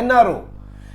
NRO।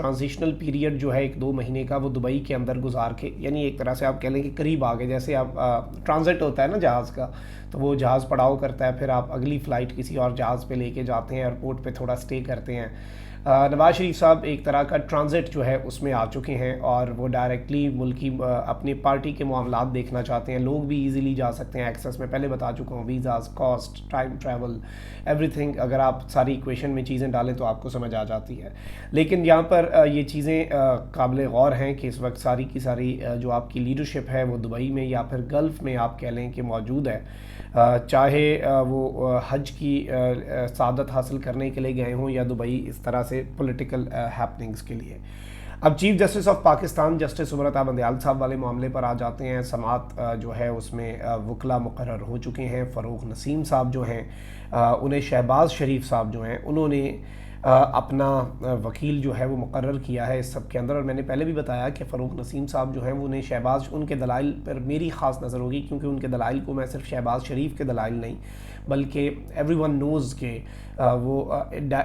Transitional period جو ہے 1-2 مہینے کا وہ دبئی کے اندر گزار کے، یعنی ایک طرح سے آپ کہہ لیں کہ قریب آ گئے، جیسے آپ ٹرانزٹ ہوتا ہے نا جہاز کا، تو وہ جہاز پڑاؤ کرتا ہے، پھر آپ اگلی فلائٹ کسی اور جہاز پہ لے کے جاتے ہیں، ایئرپورٹ پہ تھوڑا سٹے کرتے ہیں۔ نواز شریف صاحب ایک طرح کا ٹرانزٹ جو ہے اس میں آ چکے ہیں، اور وہ ڈائریکٹلی ملکی اپنی پارٹی کے معاملات دیکھنا چاہتے ہیں۔ لوگ بھی ایزیلی جا سکتے ہیں، ایکسیس میں پہلے بتا چکا ہوں، visas, cost, time travel, every thing, اگر آپ ساری ایکویشن میں چیزیں ڈالیں تو آپ کو سمجھ آ جاتی ہے۔ لیکن یہاں پر یہ چیزیں قابل غور ہیں کہ اس وقت ساری کی ساری جو آپ کی لیڈرشپ ہے وہ دبئی میں یا پھر گلف میں آپ کہہ لیں کہ موجود ہے، چاہے وہ حج کی سعادت حاصل کرنے کے لیے گئے ہوں یا دبئی اس طرح سے پولیٹیکل ہیپننگز کے لیے۔ اب chief justice of Pakistan justice Umar Ata Bandial صاحب والے معاملے پر آ جاتے ہیں۔ سماعت جو ہے اس میں وکلاء مقرر ہو چکے ہیں۔ فروغ نسیم صاحب جو ہیں انہیں شہباز شریف صاحب جو ہیں انہوں نے اپنا وکیل جو ہے وہ مقرر کیا ہے اس سب کے اندر، اور میں نے پہلے بھی بتایا کہ فروغ نسیم صاحب جو ہیں وہ انہیں شہباز، ان کے دلائل پر میری خاص نظر ہوگی، کیونکہ ان کے دلائل کو میں صرف شہباز شریف کے دلائل نہیں بلکہ ایوری ون نوز کہ وہ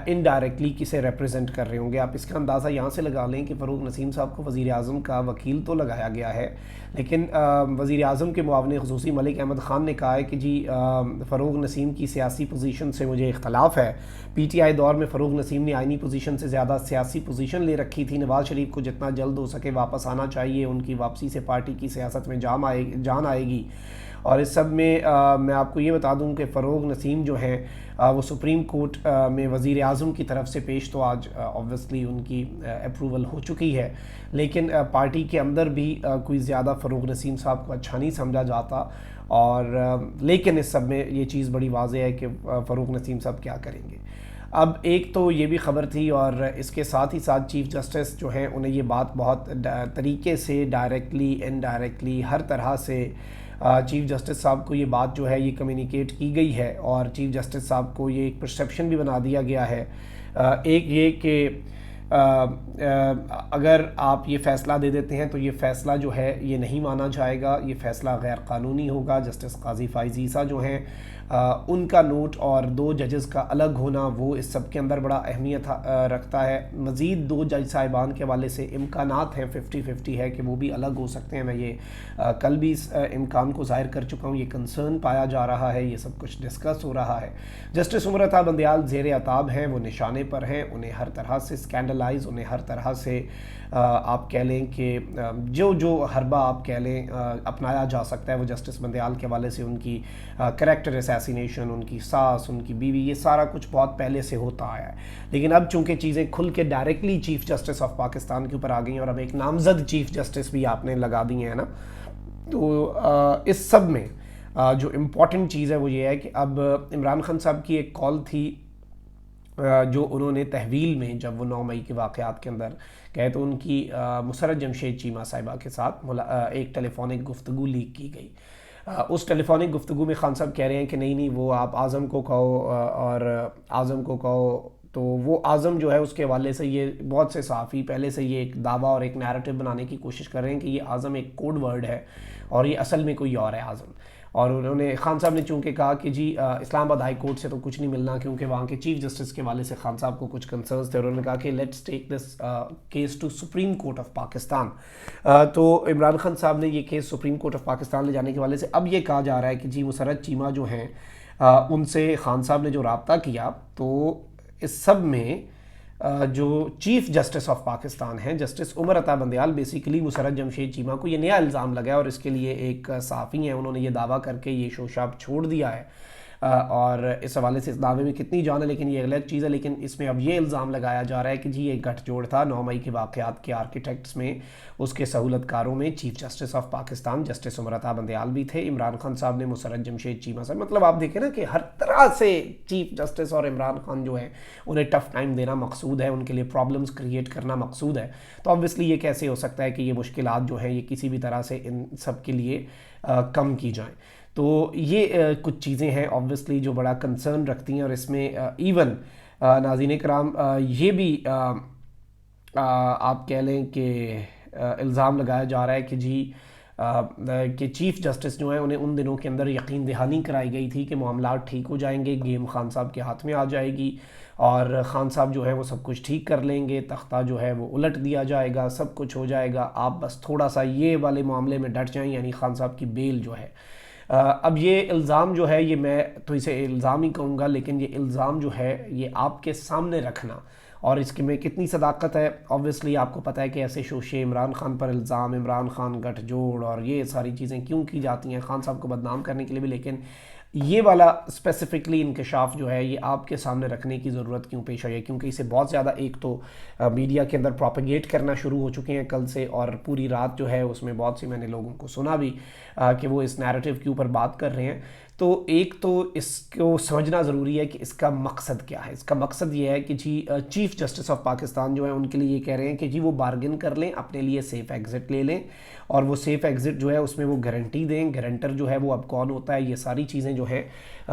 انڈائریکٹلی کسے ریپرزینٹ کر رہے ہوں گے۔ آپ اس کا اندازہ یہاں سے لگا لیں کہ فروغ نسیم صاحب کو وزیر اعظم کا وکیل تو لگایا گیا ہے، لیکن وزیر اعظم کے معاون خصوصی ملک احمد خان نے کہا ہے کہ جی فروغ نسیم کی سیاسی پوزیشن سے مجھے اختلاف ہے۔ پی ٹی آئی دور میں فروغ نسیم نے آئینی پوزیشن سے زیادہ سیاسی پوزیشن لے رکھی تھی۔ نواز شریف کو جتنا جلد ہو سکے واپس آنا چاہیے، ان کی واپسی سے پارٹی کی سیاست میں جان آئے گی۔ اور اس سب میں میں آپ کو یہ بتا دوں کہ فروغ نسیم جو ہیں وہ سپریم کورٹ میں وزیر اعظم کی طرف سے پیش، تو آج آبویسلی ان کی اپروول ہو چکی ہے، لیکن پارٹی کے اندر بھی کوئی زیادہ فروغ نسیم صاحب کو اچھا نہیں سمجھا جاتا، اور لیکن اس سب میں یہ چیز بڑی واضح ہے کہ فروغ نسیم صاحب کیا کریں گے۔ اب ایک تو یہ بھی خبر تھی، اور اس کے ساتھ ہی ساتھ چیف جسٹس جو ہیں انہیں یہ بات بہت طریقے سے ڈائریکٹلی انڈائریکٹلی ہر طرح سے چیف جسٹس صاحب کو یہ بات جو ہے یہ کمیونیکیٹ کی گئی ہے، اور چیف جسٹس صاحب کو یہ ایک پرسیپشن بھی بنا دیا گیا ہے۔ ایک یہ کہ اگر آپ یہ فیصلہ دے دیتے ہیں تو یہ فیصلہ جو ہے یہ نہیں مانا جائے گا، یہ فیصلہ غیر قانونی ہوگا۔ جسٹس قاضی فائز عیسیٰ جو ہیں ان کا نوٹ اور 2 ججز کا الگ ہونا وہ اس سب کے اندر بڑا اہمیت رکھتا ہے۔ مزید 2 جج صاحبان کے حوالے سے امکانات ہیں، 50-50 ہے کہ وہ بھی الگ ہو سکتے ہیں۔ میں یہ کل بھی اس امکان کو ظاہر کر چکا ہوں، یہ کنسرن پایا جا رہا ہے، یہ سب کچھ ڈسکس ہو رہا ہے۔ جسٹس عمر عطا بندیال زیر عتاب ہیں، وہ نشانے پر ہیں، انہیں ہر طرح سے اسکینڈلائز، انہیں ہر طرح سے آپ کہہ لیں کہ جو حربہ آپ کہہ لیں اپنایا جا سکتا ہے وہ جسٹس بندیال کے حوالے سے، ان کی کریکٹر اسیسینیشن، ان کی ساس، ان کی بیوی، یہ سارا کچھ بہت پہلے سے ہوتا آیا ہے، لیکن اب چونکہ چیزیں کھل کے directly chief justice of Pakistan کے اوپر آ گئی ہیں، اور اب ایک نامزد چیف جسٹس بھی آپ نے لگا دی ہیں نا، تو اس سب میں جو امپورٹنٹ چیز ہے وہ یہ ہے کہ اب عمران خان صاحب کی ایک کال تھی جو انہوں نے تحویل میں، جب وہ 9 مئی کے واقعات کے اندر گئے تو ان کی مسرت جمشید چیمہ صاحبہ کے ساتھ ایک ٹیلی فونک گفتگو لیک کی گئی۔ اس ٹیلی فونک گفتگو میں خان صاحب کہہ رہے ہیں کہ نہیں وہ آپ اعظم کو کہو، اور اعظم کو کہو، تو وہ اعظم جو ہے اس کے حوالے سے یہ بہت سے صحافی پہلے سے یہ ایک دعویٰ اور ایک نیریٹو بنانے کی کوشش کر رہے ہیں کہ یہ اعظم ایک کوڈ ورڈ ہے اور یہ اصل میں کوئی اور ہے اعظم۔ اور انہوں نے خان صاحب نے چونکہ کہا کہ جی اسلام آباد ہائی کورٹ سے تو کچھ نہیں ملنا، کیونکہ وہاں کے چیف جسٹس کے حوالے سے خان صاحب کو کچھ کنسرنز تھے، اور انہوں نے کہا کہ let's take this case to supreme court of Pakistan. تو عمران خان صاحب نے یہ کیس سپریم کورٹ آف پاکستان لے جانے کے حوالے سے اب یہ کہا جا رہا ہے کہ جی مسرت چیمہ جو ہیں ان سے خان صاحب نے جو رابطہ کیا، تو اس سب میں جو چیف جسٹس آف پاکستان ہیں جسٹس عمر عطا بندیال بیسیکلی مسرت جمشید چیمہ کو یہ نیا الزام لگا ہے، اور اس کے لیے ایک صحافی ہیں انہوں نے یہ دعویٰ کر کے یہ شوشاب چھوڑ دیا ہے، اور اس حوالے سے اس دعوے میں کتنی جان ہے لیکن یہ الگ چیز ہے، لیکن اس میں اب یہ الزام لگایا جا رہا ہے کہ جی یہ گٹھ جوڑ تھا 9 مئی کے واقعات کے آرکیٹیکٹس میں، اس کے سہولت کاروں میں chief justice of Pakistan justice Umar Ata Bandial بھی تھے، عمران خان صاحب نے مسرت جمشید چیمہ سے، مطلب آپ دیکھیں نا کہ ہر طرح سے چیف جسٹس اور عمران خان جو ہے انہیں ٹف ٹائم دینا مقصود ہے، ان کے لیے پرابلمز کریٹ کرنا مقصود ہے۔ تو obviously یہ کیسے ہو سکتا ہے کہ یہ مشکلات جو ہیں یہ کسی بھی طرح سے ان سب کے لیے کم کی جائیں۔ تو یہ کچھ چیزیں ہیں obviously جو بڑا کنسرن رکھتی ہیں، اور اس میں ایون ناظرین کرام یہ بھی آپ کہہ لیں کہ الزام لگایا جا رہا ہے کہ جی کہ چیف جسٹس جو ہیں انہیں ان دنوں کے اندر یقین دہانی کرائی گئی تھی کہ معاملات ٹھیک ہو جائیں گے، گیم خان صاحب کے ہاتھ میں آ جائے گی اور خان صاحب جو ہے وہ سب کچھ ٹھیک کر لیں گے، تختہ جو ہے وہ الٹ دیا جائے گا، سب کچھ ہو جائے گا، آپ بس تھوڑا سا یہ والے معاملے میں ڈٹ جائیں، یعنی خان صاحب کی بیل جو ہے۔ اب یہ الزام جو ہے، یہ میں تو اسے الزام ہی کہوں گا، لیکن یہ الزام جو ہے یہ آپ کے سامنے رکھنا اور اس کے میں کتنی صداقت ہے، آبویسلی آپ کو پتہ ہے کہ ایسے شوشے عمران خان پر الزام، عمران خان گٹھ جوڑ اور یہ ساری چیزیں کیوں کی جاتی ہیں خان صاحب کو بدنام کرنے کے لیے بھی، لیکن یہ والا اسپیسیفکلی انکشاف جو ہے یہ آپ کے سامنے رکھنے کی ضرورت کیوں پیش آئی ہے؟ کیونکہ اسے بہت زیادہ ایک تو میڈیا کے اندر پروپیگیٹ کرنا شروع ہو چکے ہیں کل سے، اور پوری رات جو ہے اس میں بہت سی میں نے لوگوں کو سنا بھی کہ وہ اس نیریٹو کے اوپر بات کر رہے ہیں۔ تو ایک تو اس کو سمجھنا ضروری ہے کہ اس کا مقصد کیا ہے۔ اس کا مقصد یہ ہے کہ جی چیف جسٹس آف پاکستان جو ہے ان کے لیے یہ کہہ رہے ہیں کہ جی وہ بارگن کر لیں، اپنے لیے سیف ایگزٹ لے لیں، اور وہ سیف ایگزٹ جو ہے اس میں وہ گارنٹی دیں، گارنٹر جو ہے وہ اب کون ہوتا ہے، یہ ساری چیزیں جو ہیں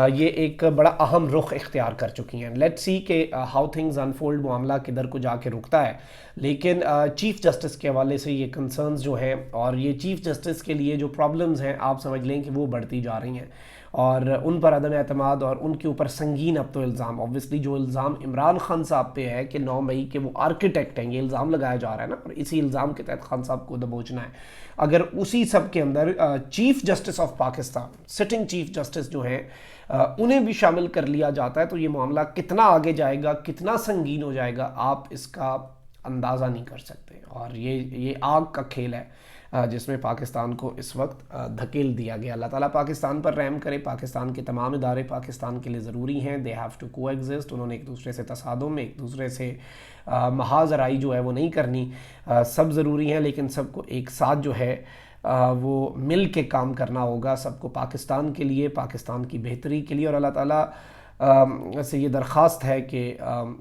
یہ ایک بڑا اہم رخ اختیار کر چکی ہیں۔ لیٹس سی کہ ہاؤ تھنگز انفولڈ، معاملہ کدھر کو جا کے رکتا ہے، لیکن چیف جسٹس کے حوالے سے یہ کنسرنز جو ہیں اور یہ چیف جسٹس کے لیے جو پرابلمز ہیں آپ سمجھ لیں کہ وہ بڑھتی جا رہی ہیں، اور ان پر عدم اعتماد اور ان کے اوپر سنگین اب تو الزام، اوبویسلی جو الزام عمران خان صاحب پہ ہے کہ 9 مئی کے وہ آرکیٹیکٹ ہیں، یہ الزام لگایا جا رہا ہے نا، اور اسی الزام کے تحت خان صاحب کو دبوچنا ہے۔ اگر اسی سب کے اندر chief justice of Pakistan, sitting chief justice جو ہیں انہیں بھی شامل کر لیا جاتا ہے، تو یہ معاملہ کتنا آگے جائے گا، کتنا سنگین ہو جائے گا، آپ اس کا اندازہ نہیں کر سکتے۔ اور یہ آگ کا کھیل ہے جس میں پاکستان کو اس وقت دھکیل دیا گیا۔ اللہ تعالیٰ پاکستان پر رحم کرے، پاکستان کے تمام ادارے پاکستان کے لیے ضروری ہیں، دے ہیو ٹو کو ایگزسٹ، انہوں نے ایک دوسرے سے تصادم میں، ایک دوسرے سے محاذ رائی جو ہے وہ نہیں کرنی، سب ضروری ہیں، لیکن سب کو ایک ساتھ جو ہے وہ مل کے کام کرنا ہوگا، سب کو پاکستان کے لیے، پاکستان کی بہتری کے لیے۔ اور اللہ تعالیٰ سے یہ درخواست ہے کہ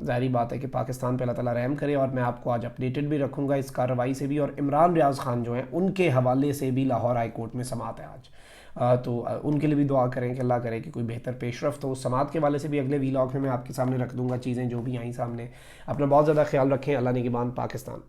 ظاہری بات ہے کہ پاکستان پہ اللہ تعالیٰ رحم کرے، اور میں آپ کو آج اپڈیٹڈ بھی رکھوں گا اس کارروائی سے بھی، اور عمران ریاض خان جو ہیں ان کے حوالے سے بھی لاہور ہائی کورٹ میں سماعت ہے آج، تو ان کے لیے بھی دعا کریں کہ اللہ کرے کہ کوئی بہتر پیش رفت ہو۔ سماعت کے حوالے سے بھی اگلے ویلاگ میں آپ کے سامنے رکھ دوں گا چیزیں جو بھی آئیں سامنے۔ اپنا بہت زیادہ خیال رکھیں، اللہ نگہبان، پاکستان۔